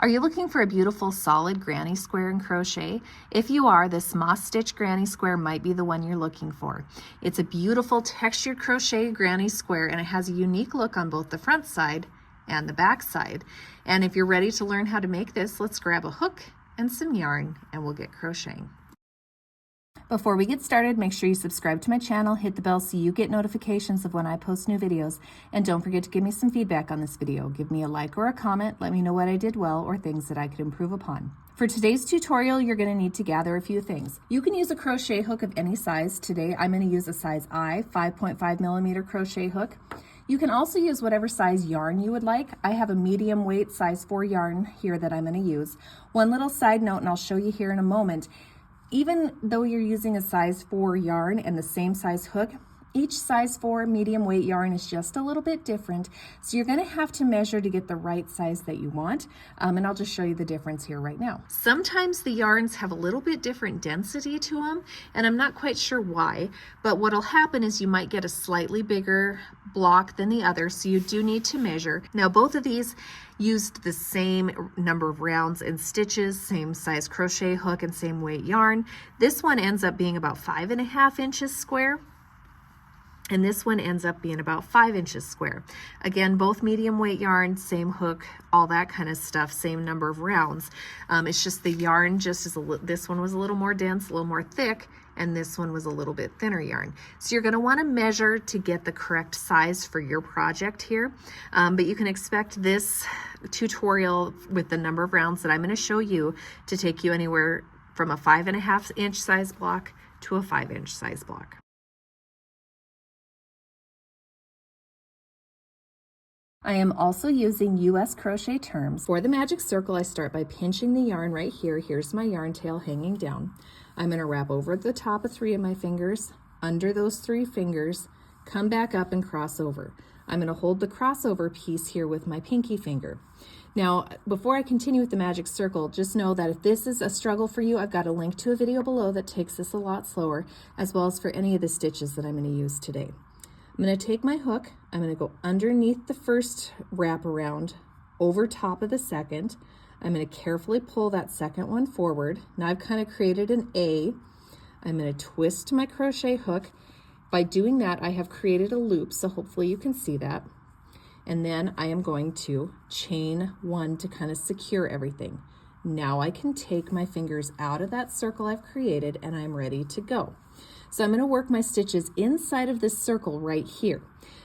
Are you looking for a beautiful solid granny square in crochet? If you are, this moss stitch granny square might be the one you're looking for. It's a beautiful textured crochet granny square, and it has a unique look on both the front side and the back side. And if you're ready to learn how to make this, let's grab a hook and some yarn and we'll get crocheting. Before we get started, make sure you subscribe to my channel, hit the bell so you get notifications of when I post new videos, and don't forget to give me some feedback on this video. Give me a like or a comment, let me know what I did well or things that I could improve upon. For today's tutorial, you're going to need to gather a few things. You can use a crochet hook of any size. Today, I'm going to use a size I 5.5 millimeter crochet hook. You can also use whatever size yarn you would like. I have a medium weight size 4 yarn here that I'm going to use. One little side note, and I'll show you here in a moment, even though you're using a size 4 yarn and the same size hook, each size 4 medium weight yarn is just a little bit different. So you're going to have to measure to get the right size that you want. And I'll just show you the difference here right now. Sometimes the yarns have a little bit different density to them, and I'm not quite sure why, but what'll happen is you might get a slightly bigger block than the other, so you do need to measure. Now both of these used the same number of rounds and stitches, same size crochet hook and same weight yarn. This one ends up being about 5.5 inches square, and this one ends up being about 5 inches square. Again, both medium weight yarn, same hook, all that kind of stuff, same number of rounds. It's just the yarn just is this one was a little more dense, a little more thick, and this one was a little bit thinner yarn. So you're going to want to measure to get the correct size for your project here. But you can expect this tutorial with the number of rounds that I'm going to show you to take you anywhere from a 5.5 inch size block to a 5 inch size block. I am also using US crochet terms. For the magic circle, I start by pinching the yarn right here. Here's my yarn tail hanging down. I'm going to wrap over the top of 3 of my fingers, under those 3 fingers, come back up and cross over. I'm going to hold the crossover piece here with my pinky finger. Now, before I continue with the magic circle, just know that if this is a struggle for you, I've got a link to a video below that takes this a lot slower, as well as for any of the stitches that I'm going to use today. I'm going to take my hook, I'm going to go underneath the first wrap around, over top of the second. I'm going to carefully pull that second one forward. Now I've kind of created an A. I'm going to twist my crochet hook. By doing that, I have created a loop, so hopefully you can see that. And then I am going to chain 1 to kind of secure everything. Now I can take my fingers out of that circle I've created and I'm ready to go. So I'm going to work my stitches inside of this circle right here.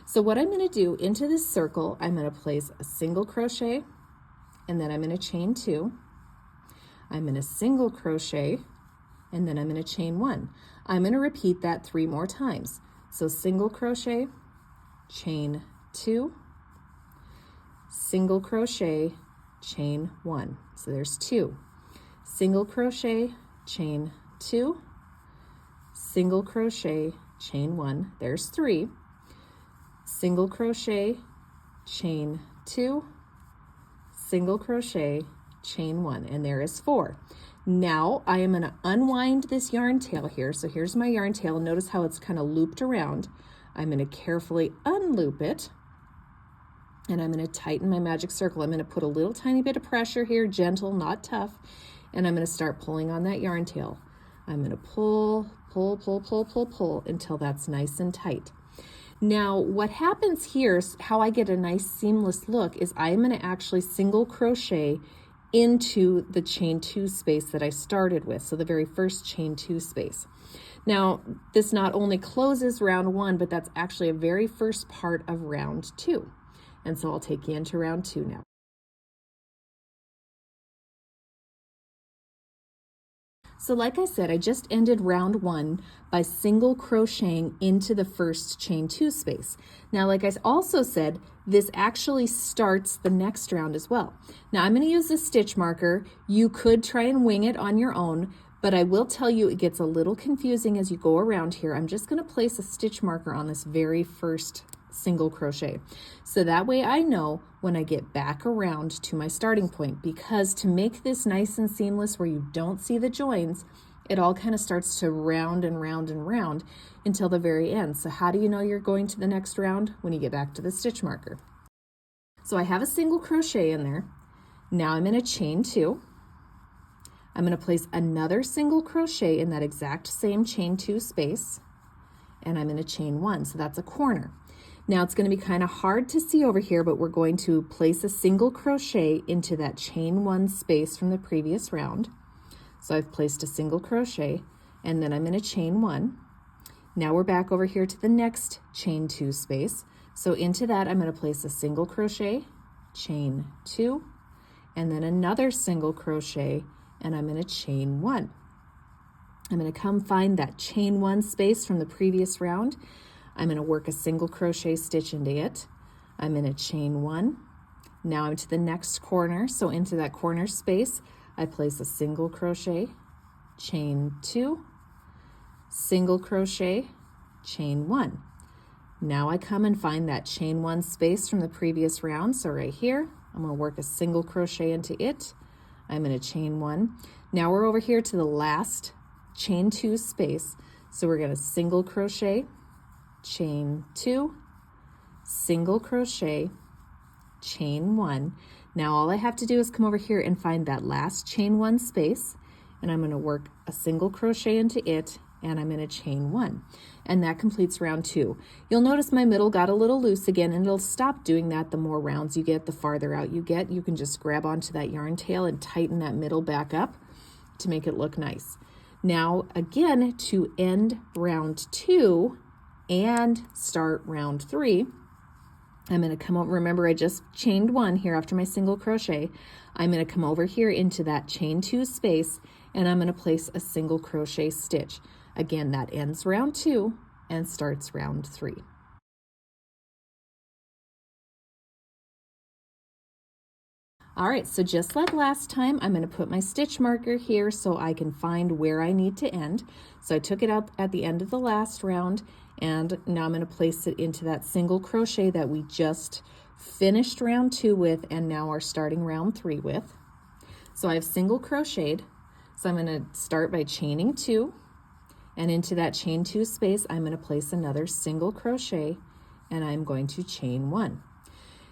So what I'm going to do into this circle, I'm going to place a single crochet, and then I'm going to chain 2. I'm going to single crochet, and then I'm going to chain 1. I'm going to repeat that 3 more times. So single crochet, chain 2, single crochet, chain 1. So there's 2. Single crochet, chain 2, single crochet, chain 1. There's 3. Single crochet, chain 2, single crochet, chain 1, and there is 4. Now I am going to unwind this yarn tail here. So here's my yarn tail. Notice how it's kind of looped around. I'm going to carefully unloop it, and I'm going to tighten my magic circle. I'm going to put a little tiny bit of pressure here, gentle, not tough, and I'm going to start pulling on that yarn tail. I'm going to pull, pull, pull, pull, pull, pull until that's nice and tight. Now what happens here, how I get a nice seamless look, is I'm going to actually single crochet into the chain 2 space that I started with, so the very first chain 2 space. Now this not only closes round 1, but that's actually a very first part of round 2. And so I'll take you into round 2 now. So like I said, I just ended round 1 by single crocheting into the first chain 2 space. Now, like I also said, this actually starts the next round as well. Now I'm going to use a stitch marker. You could try and wing it on your own, but I will tell you it gets a little confusing as you go around here. I'm just going to place a stitch marker on this very first single crochet, so that way I know when I get back around to my starting point, because to make this nice and seamless where you don't see the joins, it all kind of starts to round and round and round until the very end. So how do you know you're going to the next round? When you get back to the stitch marker. So I have a single crochet in there. Now I'm going to chain 2. I'm going to place another single crochet in that exact same chain 2 space, and I'm going to chain 1, so that's a corner. Now it's going to be kind of hard to see over here, but we're going to place a single crochet into that chain 1 space from the previous round. So I've placed a single crochet, and then I'm going to chain 1. Now we're back over here to the next chain 2 space. So into that I'm going to place a single crochet, chain 2, and then another single crochet, and I'm going to chain 1. I'm going to come find that chain 1 space from the previous round. I'm going to work a single crochet stitch into it. I'm going to chain 1. Now I'm to the next corner, so into that corner space I place a single crochet, chain 2, single crochet, chain 1. Now I come and find that chain 1 space from the previous round, so right here I'm going to work a single crochet into it. I'm going to chain 1. Now we're over here to the last chain 2 space, so we're going to single crochet, chain 2, single crochet, chain 1. Now all I have to do is come over here and find that last chain 1 space, and I'm going to work a single crochet into it, and I'm going to chain 1. And that completes round 2. You'll notice my middle got a little loose again, and it'll stop doing that the more rounds you get, the farther out you get. You can just grab onto that yarn tail and tighten that middle back up to make it look nice. Now again, to end round 2 and start round 3, I'm going to come over, remember I just chained 1 here after my single crochet. I'm going to come over here into that chain 2 space, and I'm going to place a single crochet stitch. Again, that ends round 2 and starts round 3. All right, so just like last time, I'm going to put my stitch marker here so I can find where I need to end. So I took it out at the end of the last round, and now I'm going to place it into that single crochet that we just finished round 2 with and now are starting round 3 with. So I've single crocheted, so I'm going to start by chaining 2, and into that chain 2 space I'm going to place another single crochet, and I'm going to chain 1.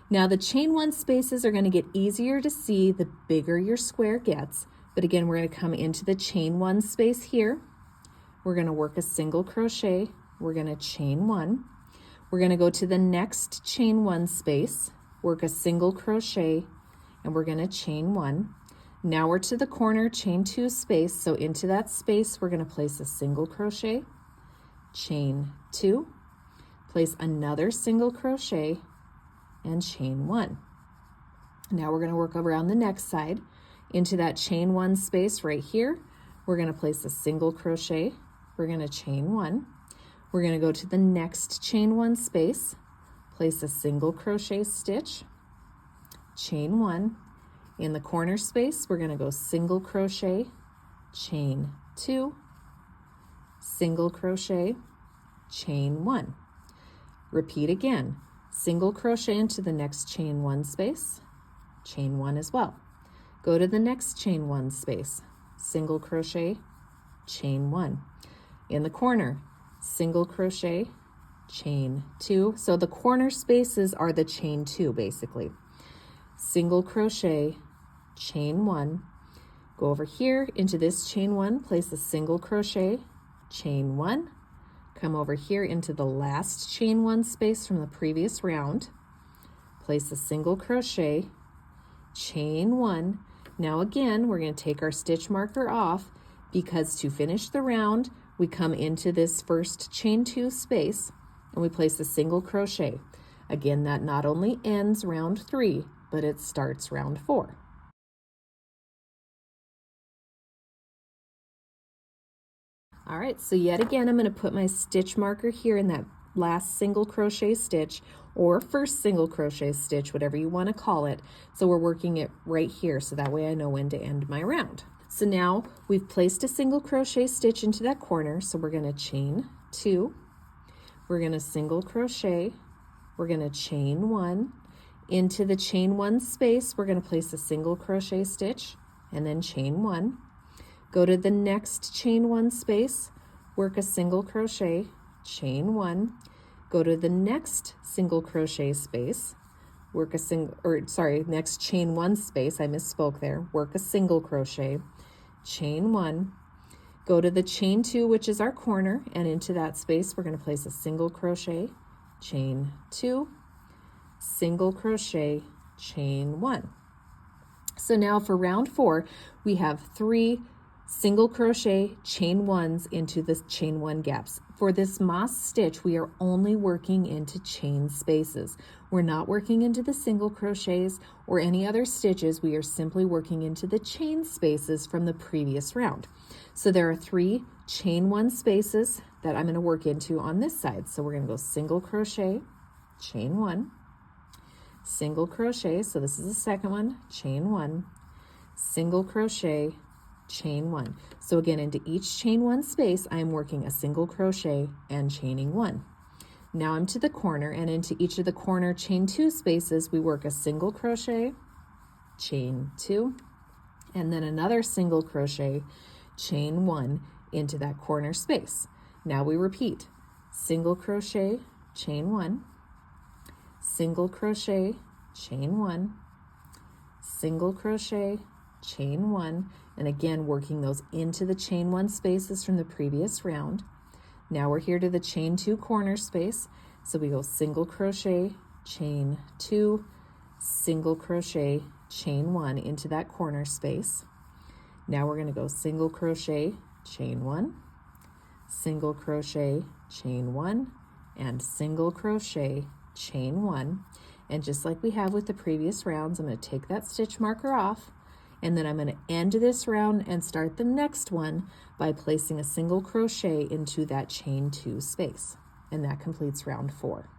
Now the chain 1 spaces are going to get easier to see the bigger your square gets, but again we're going to come into the chain 1 space here. We're going to work a single crochet, we're going to chain 1. We're going to go to the next chain 1 space, work a single crochet, and we're going to chain 1. Now we're to the corner chain 2 space, so into that space we're going to place a single crochet, chain 2, place another single crochet, and chain 1. Now we're going to work around the next side. Into that chain 1 space right here, we're going to place a single crochet, we're going to chain 1. We're going to go to the next chain 1 space, place a single crochet stitch, chain 1. In the corner space, we're going to go single crochet, chain 2, single crochet, chain 1. Repeat again. Single crochet into the next chain 1 space, chain 1 as well. Go to the next chain 1 space, single crochet, chain 1. In the corner, single crochet, chain 2. So the corner spaces are the chain 2 basically. Single crochet, chain 1. Go over here into this chain 1, place a single crochet, chain 1. Come over here into the last chain 1 space from the previous round, place a single crochet, chain 1. Now again, we're going to take our stitch marker off because to finish the round, we come into this first chain 2 space and we place a single crochet. Again, that not only ends round 3, but it starts round 4. All right, so yet again, I'm going to put my stitch marker here in that last single crochet stitch or first single crochet stitch, whatever you want to call it. So we're working it right here, so that way I know when to end my round. So now we've placed a single crochet stitch into that corner, so we're going to chain 2, we're going to single crochet, we're going to chain 1. Into the chain 1 space, we're going to place a single crochet stitch and then chain 1. Go to the next chain 1 space, work a single crochet, chain 1. Go to the next single crochet space, work a single, or sorry, next chain one space, I misspoke there, work a single crochet, chain one, go to the chain two, which is our corner, and into that space we're going to place a single crochet, chain two, single crochet, chain one. So now for round 4, we have 3 single crochet chain ones into the chain one gaps. For this moss stitch, we are only working into chain spaces. We're not working into the single crochets or any other stitches. We are simply working into the chain spaces from the previous round. So there are 3 chain one spaces that I'm going to work into on this side. So we're going to go single crochet, chain one, single crochet, so this is the second one, chain one, single crochet, chain one. So again, into each chain one space, I am working a single crochet and chaining one. Now I'm to the corner, and into each of the corner chain two spaces, we work a single crochet, chain two, and then another single crochet, chain one into that corner space. Now we repeat, single crochet, chain one, single crochet, chain one, single crochet, chain one, and again working those into the chain one spaces from the previous round. Now we're here to the chain two corner space, so we go single crochet, chain two, single crochet, chain one into that corner space. Now we're going to go single crochet, chain one, single crochet, chain one, and single crochet, chain one. And just like we have with the previous rounds, I'm going to take that stitch marker off, and then I'm going to end this round and start the next one by placing a single crochet into that chain two space. And that completes round 4.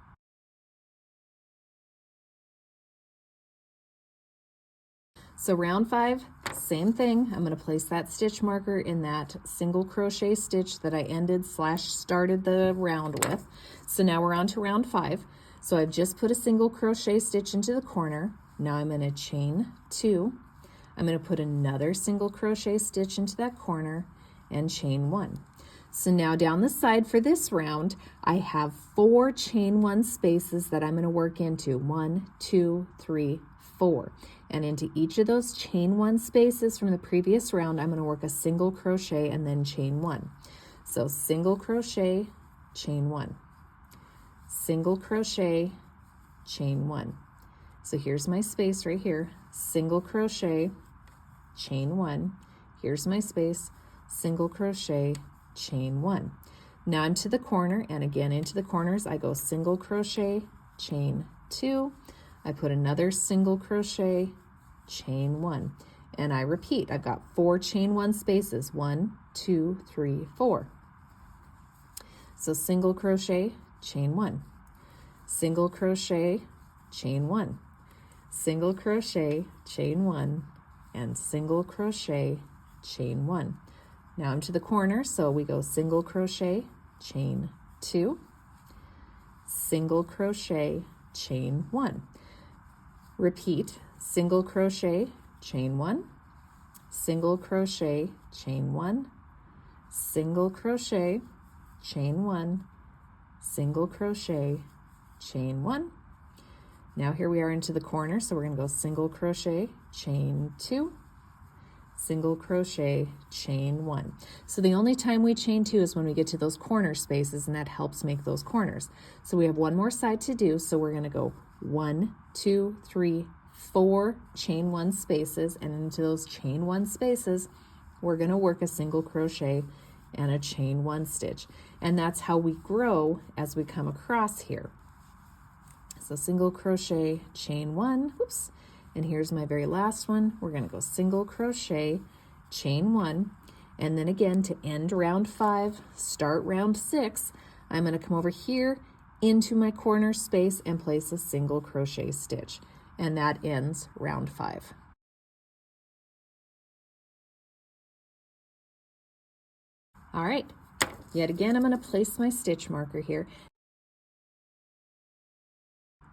So round 5, same thing. I'm going to place that stitch marker in that single crochet stitch that I ended / started the round with. So now we're on to round 5. So I've just put a single crochet stitch into the corner. Now I'm going to chain 2. I'm going to put another single crochet stitch into that corner and chain 1. So now down the side for this round, I have 4 chain 1 spaces that I'm going to work into. 1, 2, 3, 4. And into each of those chain 1 spaces from the previous round, I'm going to work a single crochet and then chain 1. So single crochet, chain 1. Single crochet, chain 1. So here's my space right here, single crochet, chain 1. Here's my space, single crochet, chain 1. Now I'm to the corner, and again into the corners I go single crochet, chain 2. I put another single crochet, chain 1, and I repeat. I've got 4 chain 1 spaces, 1, 2, 3, 4. So single crochet, chain 1, single crochet, chain 1, single crochet, chain 1, and single crochet, chain 1. Now I'm to the corner, so we go single crochet, chain 2, single crochet, chain 1. Repeat, single crochet, chain 1, single crochet, chain 1, single crochet, chain 1, single crochet, chain 1. Now here we are into the corner, so we're going to go single crochet, chain 2, single crochet, chain 1. So the only time we chain 2 is when we get to those corner spaces, and that helps make those corners. So we have one more side to do, so we're going to go 1, 2, 3, 4 chain 1 spaces, and into those chain 1 spaces we're going to work a single crochet and a chain 1 stitch, and that's how we grow as we come across here. So single crochet, chain 1, oops, and here's my very last one. We're going to go single crochet, chain 1, and then again to end round 5, start round 6, I'm going to come over here into my corner space and place a single crochet stitch, and that ends round 5. All right, yet again I'm going to place my stitch marker here.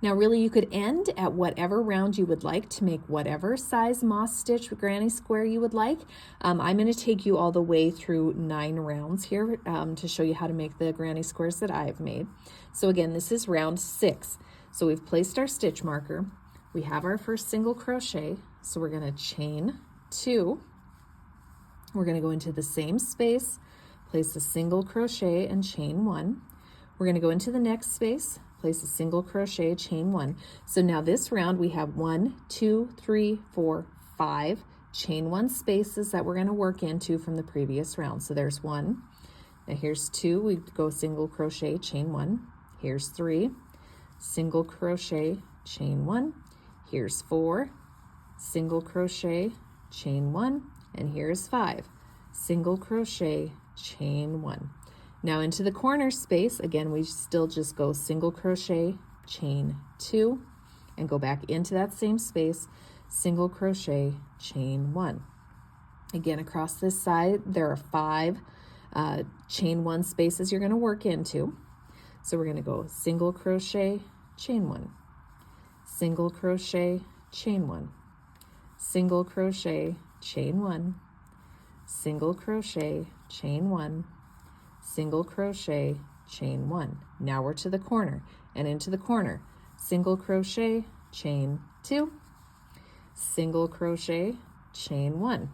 Now really you could end at whatever round you would like to make whatever size moss stitch granny square you would like. I'm going to take you all the way through 9 rounds here to show you how to make the granny squares that I've made. So again, this is round 6. So we've placed our stitch marker. we have our first single crochet, so we're going to chain 2. We're going to go into the same space, place a single crochet and chain 1. We're going to go into the next space, place a single crochet, chain 1. So now this round we have 1, 2, 3, 4, 5 chain 1 spaces that we're going to work into from the previous round. So there's 1. Now here's 2, we go single crochet, chain 1. Here's 3, single crochet, chain 1. Here's 4, single crochet, chain 1, and here's 5, single crochet, chain 1. Now into the corner space, again, we still just go single crochet, chain 2, and go back into that same space, single crochet, chain 1. Again, across this side, there are 5 chain 1 spaces you're going to work into. So we're going to go single crochet, chain 1, single crochet, chain 1, single crochet, chain 1, single crochet, chain 1, single crochet, chain 1. Now we're to the corner, and into the corner, single crochet, chain 2, single crochet, chain 1.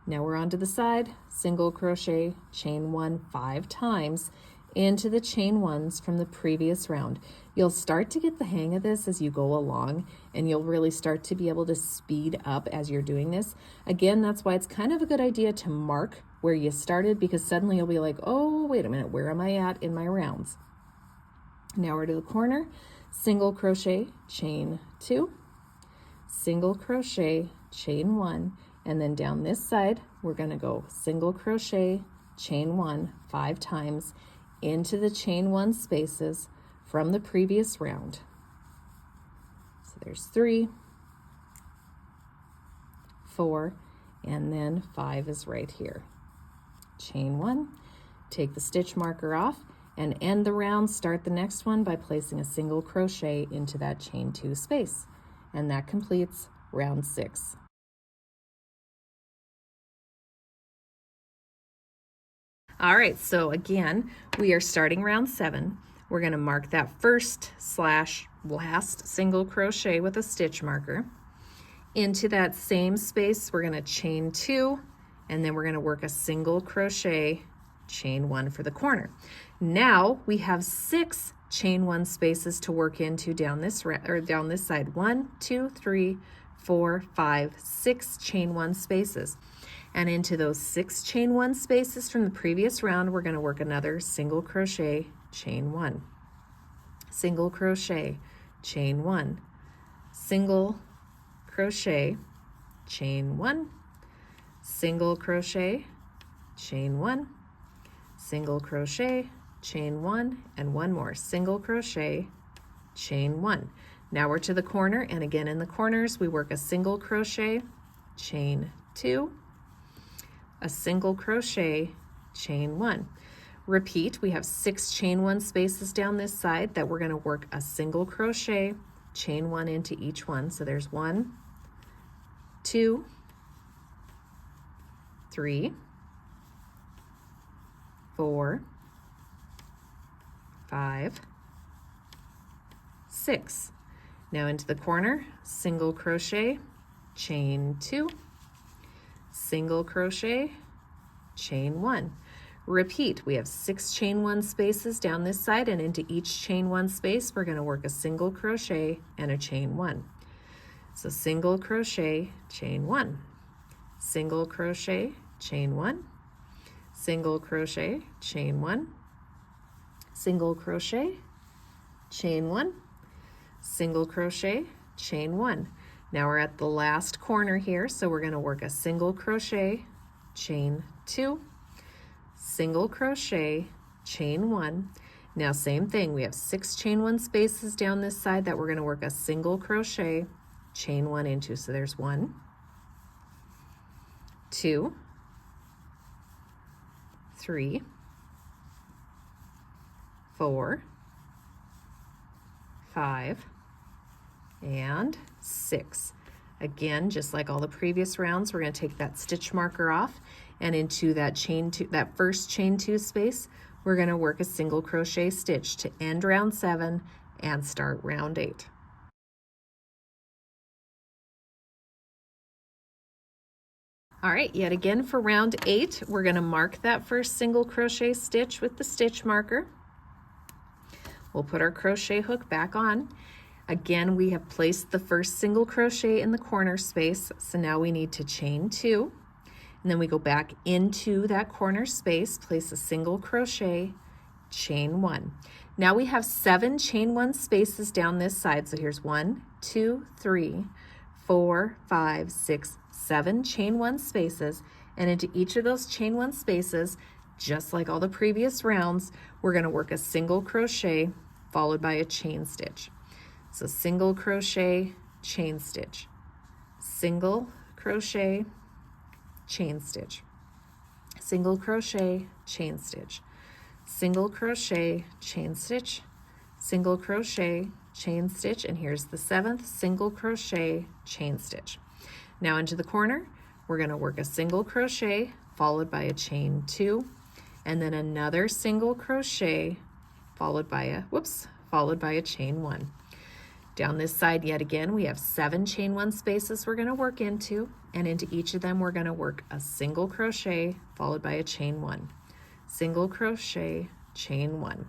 Now we're onto the side, single crochet, chain 1 5 times into the chain 1s from the previous round. You'll start to get the hang of this as you go along, and you'll really start to be able to speed up as you're doing this. Again, that's why it's kind of a good idea to mark where you started, because suddenly you'll be like, oh, wait a minute, where am I at in my rounds? Now we're to the corner, single crochet, chain 2, single crochet, chain 1, and then down this side, we're going to go single crochet, chain 1 5 times into the chain 1 spaces from the previous round. So there's 3, 4, and then 5 is right here. Chain 1, take the stitch marker off, and end the round. Start the next one by placing a single crochet into that chain 2 space. And that completes round 6. All right, so again, we are starting round 7. We're going to mark that first / last single crochet with a stitch marker. Into that same space, we're going to chain 2, and then we're going to work a single crochet, chain 1 for the corner. Now we have 6 chain 1 spaces to work into down this side. 1, 2, 3, 4, 5, 6 chain 1 spaces. And into those 6 chain 1 spaces from the previous round, we're going to work another single crochet, chain 1, single crochet, chain 1, single crochet, chain 1, single crochet, chain 1, single crochet, chain 1, and one more single crochet, chain 1. Now we're to the corner, and again in the corners we work a single crochet, chain 2, a single crochet, chain 1. Repeat, we have 6 chain 1 spaces down this side that we're going to work a single crochet, chain 1 into each one. So there's 1, 2, 3, 4, 5, 6. Now into the corner, single crochet, chain 2, single crochet, chain 1. Repeat, we have 6 chain 1 spaces down this side, and into each chain 1 space we're going to work a single crochet and a chain 1. So single crochet, chain 1, single crochet, chain 1, single crochet, chain 1, single crochet, chain 1, single crochet, chain 1. Now we're at the last corner here, so we're going to work a single crochet, chain 2, single crochet, chain 1. Now same thing, we have 6 chain 1 spaces down this side that we're going to work a single crochet, chain 1 into. So there's 1, 2, 3, 4, 5, and 6. Again, just like all the previous rounds, we're going to take that stitch marker off, and into that first chain 2 space, we're going to work a single crochet stitch to end round 7 and start round 8. All right, yet again for round 8, we're going to mark that first single crochet stitch with the stitch marker. We'll put our crochet hook back on. Again, we have placed the first single crochet in the corner space, so now we need to chain 2, and then we go back into that corner space, place a single crochet, chain 1. Now we have 7 chain 1 spaces down this side, so here's 1, 2, 3, 4, 5, 6, 7 chain 1 spaces, and into each of those chain 1 spaces, just like all the previous rounds, we're going to work a single crochet followed by a chain stitch. So single crochet, chain stitch, single crochet, chain stitch, single crochet, chain stitch, single crochet, chain stitch, single crochet, chain stitch, and here's the 7th single crochet, chain stitch. Now into the corner, we're going to work a single crochet followed by a chain 2, and then another single crochet followed by a chain 1. Down this side yet again, we have 7 chain 1 spaces we're going to work into, and into each of them we're going to work a single crochet followed by a chain 1, single crochet, chain 1,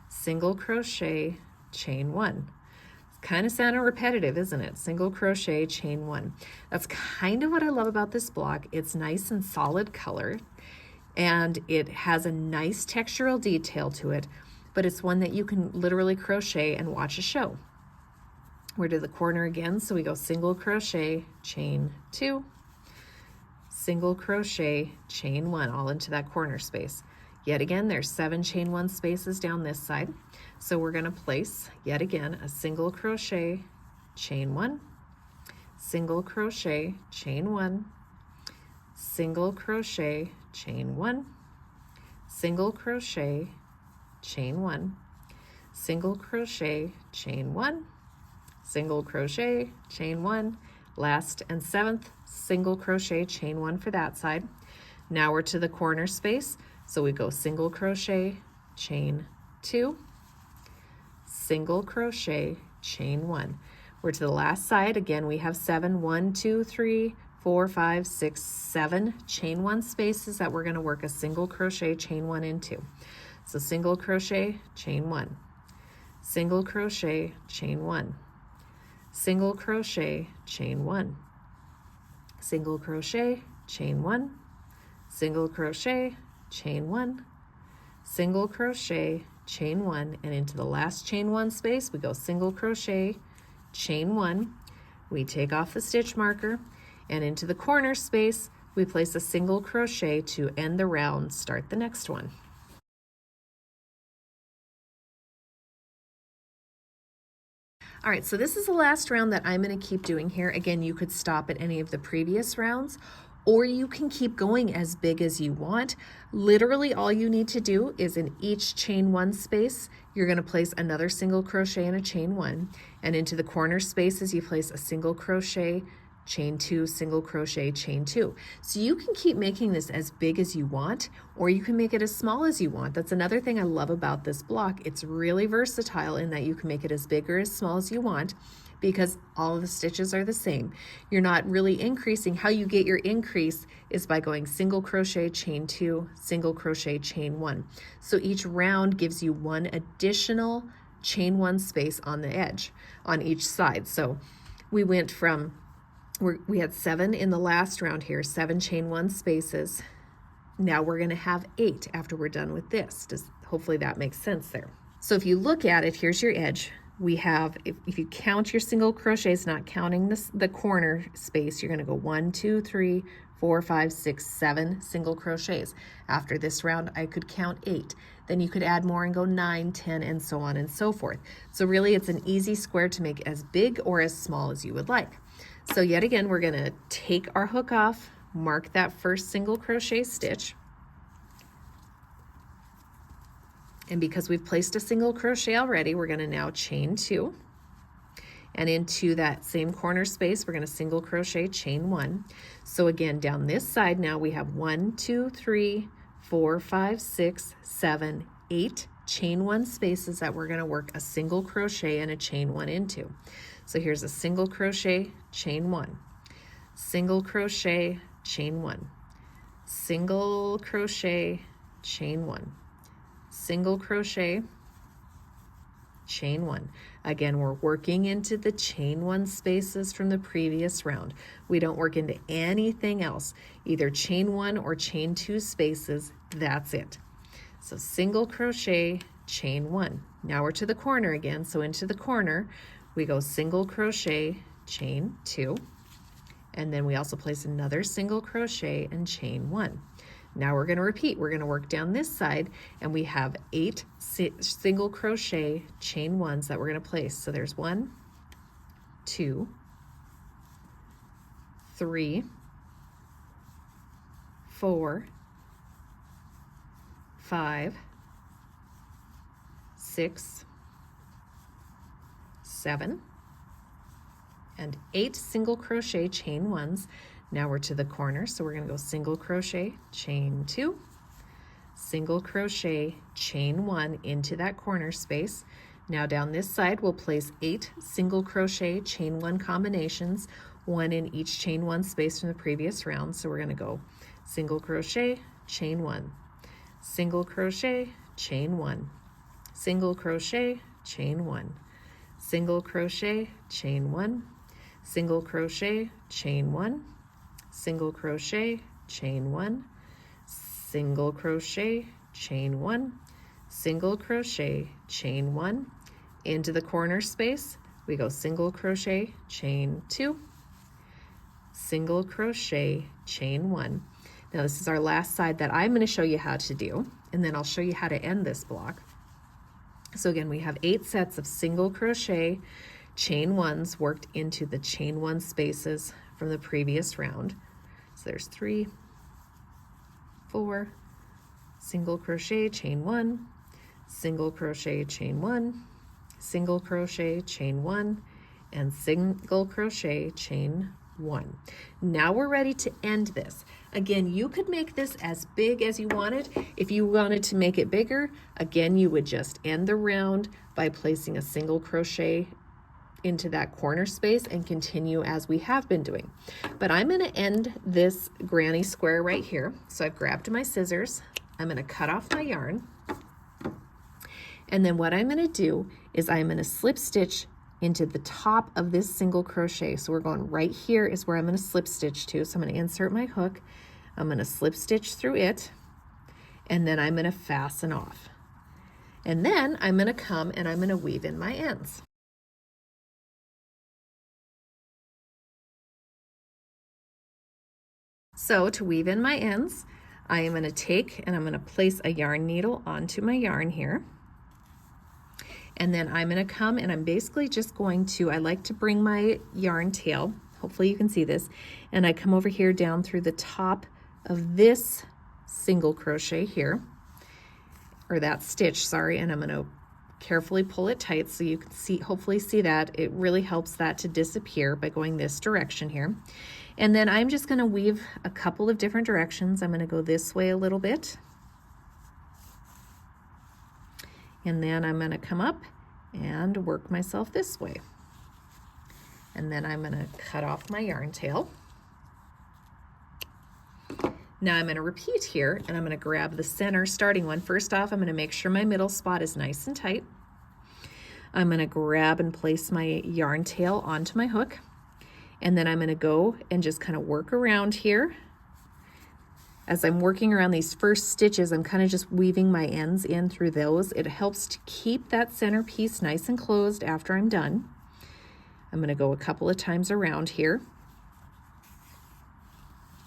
single crochet, chain 1. Kind of sounding repetitive, isn't it? Single crochet, chain 1. That's kind of what I love about this block. It's nice and solid color, and it has a nice textural detail to it, but it's one that you can literally crochet and watch a show. We're to the corner again, so we go single crochet, chain 2, single crochet, chain 1, all into that corner space. Yet again, there's 7 chain 1 spaces down this side. So we're going to place, yet again, a single crochet, chain 1, single crochet, chain 1, single crochet, chain 1, single crochet, chain 1, single crochet, chain 1, single crochet, chain 1, last and 7th single crochet, chain 1 for that side. Now we're to the corner space, so we go single crochet, chain 2, single crochet, chain 1. We're to the last side. Again, we have 7, 1, 2, 3, 4, 5, 6, 7 chain 1 spaces that we're going to work a single crochet, chain 1 into. So single crochet, chain 1, single crochet, chain 1, single crochet, chain 1, single crochet, chain 1, single crochet, chain 1, single crochet, chain 1, and into the last chain 1 space we go single crochet, chain 1, we take off the stitch marker, and into the corner space we place a single crochet to end the round, start the next one. All right, so this is the last round that I'm going to keep doing here. Again, you could stop at any of the previous rounds, or you can keep going as big as you want. Literally all you need to do is in each chain 1 space, you're going to place another single crochet and a chain 1, and into the corner spaces you place a single crochet, chain 2, single crochet, chain 2. So you can keep making this as big as you want, or you can make it as small as you want. That's another thing I love about this block. It's really versatile in that you can make it as big or as small as you want, because all of the stitches are the same. You're not really increasing. How you get your increase is by going single crochet, chain 2, single crochet, chain 1. So each round gives you 1 additional chain 1 space on the edge on each side. So we went from, we had 7 in the last round here, 7 chain 1 spaces. Now we're going to have 8 after we're done with this. Hopefully that makes sense there. So if you look at it, here's your edge. We have, if you count your single crochets, not counting the corner space, you're going to go 1, 2, 3, 4, 5, 6, 7 single crochets. After this round, I could count 8. Then you could add more and go 9, 10, and so on and so forth. So really, it's an easy square to make as big or as small as you would like. So yet again, we're going to take our hook off, mark that first single crochet stitch. And because we've placed a single crochet already, we're going to now chain 2. And into that same corner space, we're going to single crochet, chain 1. So again, down this side now we have 1, 2, 3, 4, 5, 6, 7, 8 chain 1 spaces that we're going to work a single crochet and a chain 1 into. So here's a single crochet, chain 1, single crochet, chain 1, single crochet, chain 1, single crochet, chain 1. Again, we're working into the chain 1 spaces from the previous round. We don't work into anything else, either chain 1 or chain 2 spaces. That's it. So single crochet, chain 1. Now we're to the corner again. So into the corner, we go single crochet, chain 2, and then we also place another single crochet and chain 1. Now we're going to repeat. We're going to work down this side, and we have 8 single crochet chain 1s that we're going to place. So there's 1, 2, 3, 4, 5, 6, 7, and 8 single crochet chain 1s. Now we're to the corner, so we're going to go single crochet, chain 2, single crochet, chain 1 into that corner space. Now down this side, we'll place 8 single crochet, chain 1 combinations, 1 in each chain 1 space from the previous round. So we're going to go single crochet, chain 1, single crochet, chain 1, single crochet, chain 1, single crochet, chain 1, single crochet, chain 1, single crochet, chain 1, single crochet, chain 1, single crochet, chain 1. Into the corner space, we go single crochet, chain 2, single crochet, chain 1. Now this is our last side that I'm going to show you how to do, and then I'll show you how to end this block. So again, we have 8 sets of single crochet chain 1s worked into the chain 1 spaces from the previous round. So there's 3, 4, single crochet, chain 1, single crochet, chain 1, single crochet, chain 1, and single crochet, chain 1. Now we're ready to end this. Again, you could make this as big as you wanted. If you wanted to make it bigger, again, you would just end the round by placing a single crochet into that corner space and continue as we have been doing. But I'm going to end this granny square right here. So I've grabbed my scissors. I'm going to cut off my yarn. And then what I'm going to do is I'm going to slip stitch into the top of this single crochet. So we're going right here is where I'm going to slip stitch to. So I'm going to insert my hook. I'm going to slip stitch through it, and then I'm going to fasten off. And then I'm going to come and I'm going to weave in my ends. So to weave in my ends, I am going to take and I'm going to place a yarn needle onto my yarn here. And then I'm going to come and I'm basically just going to, I like to bring my yarn tail, hopefully you can see this, and I come over here down through the top of this single crochet here, or that stitch, sorry, and I'm going to carefully pull it tight so you can see, hopefully see that. It really helps that to disappear by going this direction here. And then I'm just going to weave a couple of different directions. I'm going to go this way a little bit. And then I'm going to come up and work myself this way. And then I'm going to cut off my yarn tail. Now I'm going to repeat here, and I'm going to grab the center starting one. First off, I'm going to make sure my middle spot is nice and tight. I'm going to grab and place my yarn tail onto my hook. And then I'm going to go and just kind of work around here. As I'm working around these first stitches, I'm kind of just weaving my ends in through those. It helps to keep that center piece nice and closed after I'm done. I'm going to go a couple of times around here.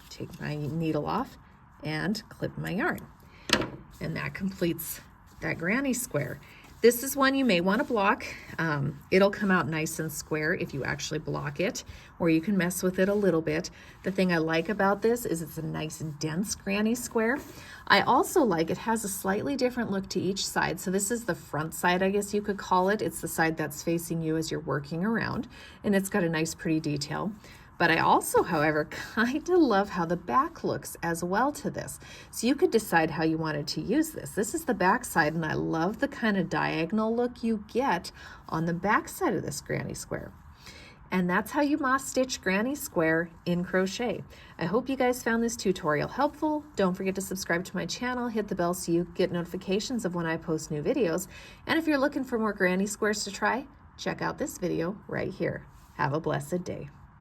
Take my needle off and clip my yarn. And that completes that granny square. This is one you may want to block. It'll come out nice and square if you actually block it, or you can mess with it a little bit. The thing I like about this is it's a nice dense granny square. I also like it has a slightly different look to each side. So this is the front side, I guess you could call it. It's the side that's facing you as you're working around, and it's got a nice pretty detail. But I also, however, kind of love how the back looks as well to this. So you could decide how you wanted to use this. This is the back side, and I love the kind of diagonal look you get on the back side of this granny square. And that's how you moss stitch granny square in crochet. I hope you guys found this tutorial helpful. Don't forget to subscribe to my channel, hit the bell so you get notifications of when I post new videos. And if you're looking for more granny squares to try, check out this video right here. Have a blessed day.